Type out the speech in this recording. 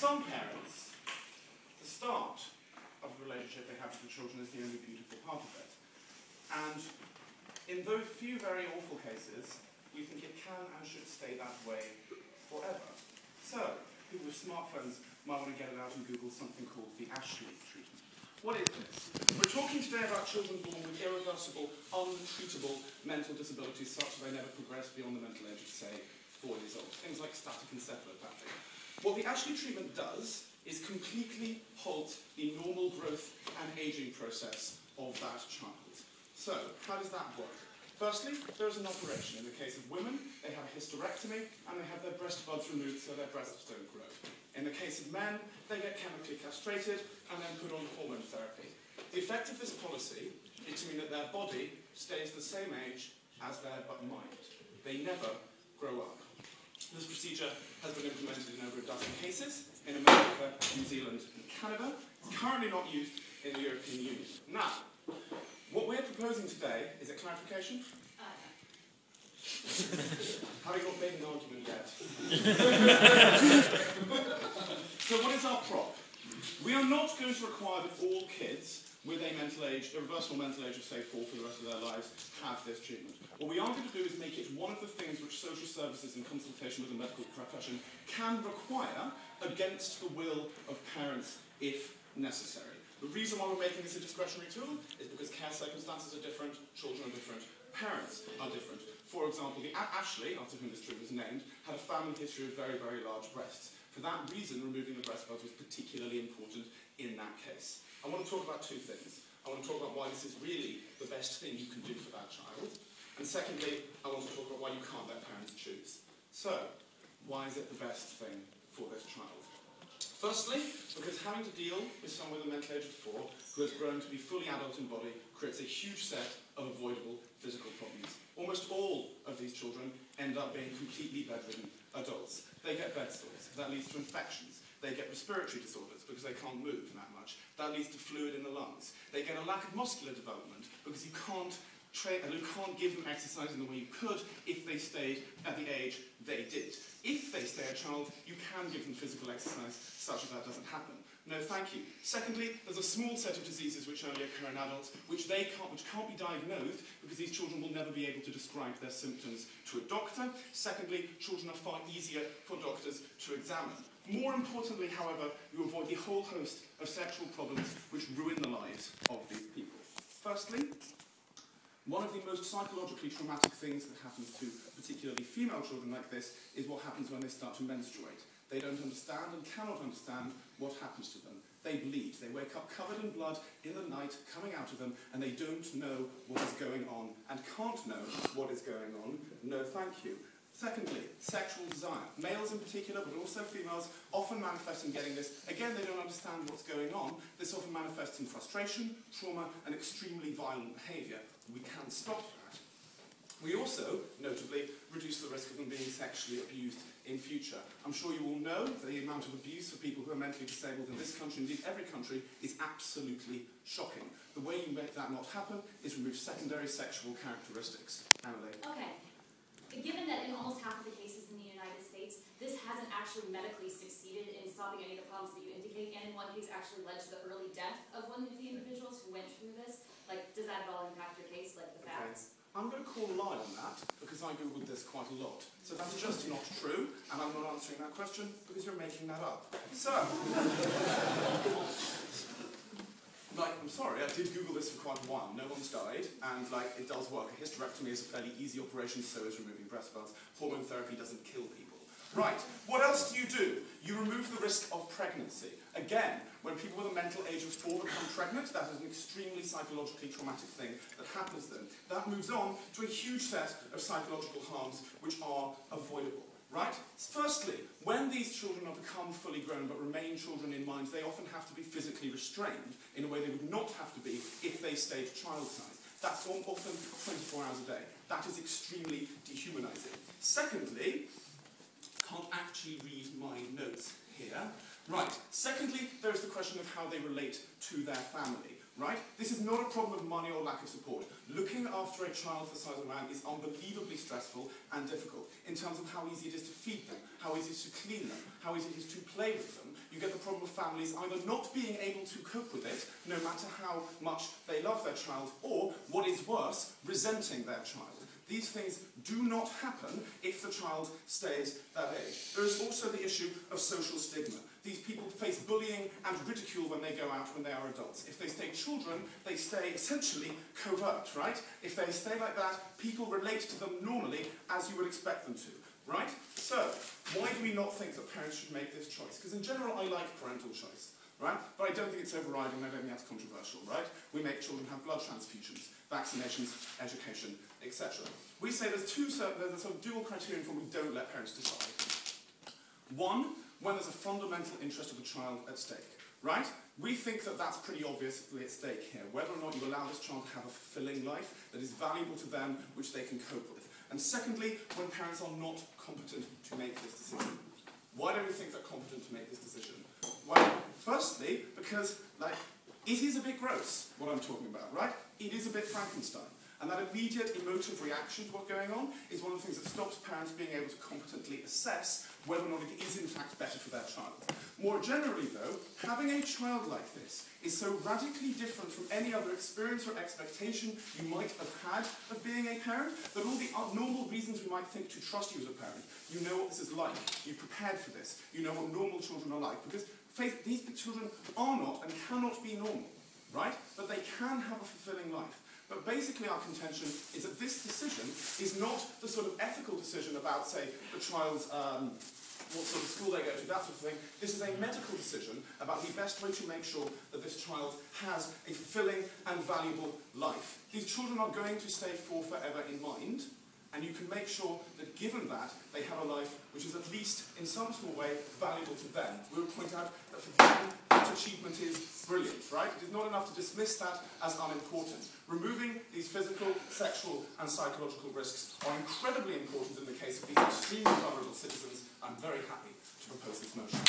some parents, the start of the relationship they have with the children is the only beautiful part of it. And in those few very awful cases, we think it can and should stay that way forever. So, people with smartphones might want to get it out and Google something called the Ashley treatment. What is this? We're talking today about children born with irreversible, untreatable mental disabilities such that they never progress beyond the mental age of, say, 4 years old. Things like static encephalopathy. What the Ashley treatment does is completely halt the normal growth and aging process of that child. So, how does that work? Firstly, there is an operation. In the case of women, they have a hysterectomy and they have their breast buds removed so their breasts don't grow. In the case of men, they get chemically castrated and then put on hormone therapy. The effect of this policy is to mean that their body stays the same age as their mind. They never grow up. This procedure has been implemented in over a dozen cases in America, New Zealand, and Canada. It's currently not used in the European Union. Now, what we're proposing today, is it clarification? Having not made an argument yet. So what is our prop? We are not going to require that all kids with a irreversible mental age of, say, 4 for the rest of their lives have this treatment. What we are going to do is make it one of the things which social services in consultation with the medical profession can require against the will of parents if necessary. The reason why we're making this a discretionary tool is because care circumstances are different, children are different, parents are different. For example, Ashley, after whom this treatment was named, had a family history of very, very large breasts. For that reason, removing the breast buds was particularly important in that case. I want to talk about two things. I want to talk about why this is really the best thing you can do for that child. And secondly, I want to talk about why you can't let parents choose. So, why is it the best thing for this child? Firstly, because having to deal with someone with a mental age of 4 who has grown to be fully adult in body creates a huge set of avoidable physical problems. Almost all of these children end up being completely bedridden adults. They get bed sores. That leads to infections. They get respiratory disorders because they can't move that much. That leads to fluid in the lungs. They get a lack of muscular development because you can't give them exercise in the way you could if they stayed at the age they did. If they stay a child, you can give them physical exercise such that doesn't happen. No, thank you. Secondly, there's a small set of diseases which only occur in adults, which can't be diagnosed because these children will never be able to describe their symptoms to a doctor. Secondly, children are far easier for doctors to examine. More importantly, however, you avoid the whole host of sexual problems which ruin the lives of these people. Firstly, one of the most psychologically traumatic things that happens to particularly female children like this is what happens when they start to menstruate. They don't understand and cannot understand what happens to them. They bleed. They wake up covered in blood in the night coming out of them and they don't know what is going on and can't know what is going on. No, thank you. Secondly, sexual desire. Males in particular, but also females, often manifest in getting this. Again, they don't understand what's going on. This often manifests in frustration, trauma, and extremely violent behaviour. We can stop that. We also, notably, reduce the risk of them being sexually abused in future. I'm sure you all know that the amount of abuse for people who are mentally disabled in this country, indeed every country, is absolutely shocking. The way you make that not happen is remove secondary sexual characteristics. Emily. Okay. Given that in almost half of the cases in the United States, this hasn't actually medically succeeded in stopping any of the problems that you indicate, and in one case actually led to the early death of one of the individuals who went through this, does that at all impact your case, the facts? I'm going to call a lie on that, because I googled this quite a lot. So that's just not true, and I'm not answering that question, because you're making that up. So, I'm sorry, I did Google this for quite a while. No one's died, and it does work. A hysterectomy is a fairly easy operation, so is removing breast buds. Hormone therapy doesn't kill people. Right, what else do? You remove the risk of pregnancy. Again, when people with a mental age of 4 become pregnant, that is an extremely psychologically traumatic thing that happens to them. That moves on to a huge set of psychological harms which are avoidable. Right? Firstly, when these children have become fully grown but remain children in mind, they often have to be physically restrained in a way they would not have to be if they stayed child size. That's often 24 hours a day. That is extremely dehumanizing. Secondly, can't actually read my notes here. Right. Secondly, there is the question of how they relate to their family. Right? This is not a problem of money or lack of support. Looking after a child the size of a man is unbelievably stressful and difficult in terms of how easy it is to feed them, how easy it is to clean them, how easy it is to play with them. you get the problem of families either not being able to cope with it, no matter how much they love their child, or, what is worse, resenting their child. These things do not happen if the child stays that age. There is also the issue of social stigma. These people face bullying and ridicule when they go out when they are adults. If they stay children, they stay essentially covert, right? If they stay like that, people relate to them normally as you would expect them to, right? So, why do we not think that parents should make this choice? Because in general, I like parental choice, right? But I don't think it's overriding, I don't think that's controversial, right? We make children have blood transfusions, vaccinations, education, etc. We say there's a sort of dual criterion for we don't let parents decide. One, when there's a fundamental interest of the child at stake, right? We think that that's pretty obviously at stake here, whether or not you allow this child to have a fulfilling life that is valuable to them, which they can cope with. And secondly, when parents are not competent to make this decision. Why don't we think they're competent to make this decision? Well, firstly, because, it is a bit gross, what I'm talking about, right? It is a bit Frankenstein. And that immediate emotive reaction to what's going on is one of the things that stops parents being able to competently assess whether or not it is in fact better for their child. More generally though, having a child like this is so radically different from any other experience or expectation you might have had of being a parent that all the normal reasons we might think to trust you as a parent, you know what this is like, you've prepared for this, you know what normal children are like, because these children are not and cannot be normal, right? But they can have a fulfilling life. But basically our contention is that this decision is not the sort of ethical decision about, say, the child's what sort of school they go to, that sort of thing. This is a medical decision about the best way to make sure that this child has a fulfilling and valuable life. These children are going to stay for forever in mind, and you can make sure that given that, they have a life which is at least, in some small way, valuable to them. We will point out that for them, that achievement is brilliant, right? It is not enough to dismiss that as unimportant. Removing these physical, sexual, and psychological risks are incredibly important in the case of these extremely vulnerable citizens. I'm very happy to propose this motion.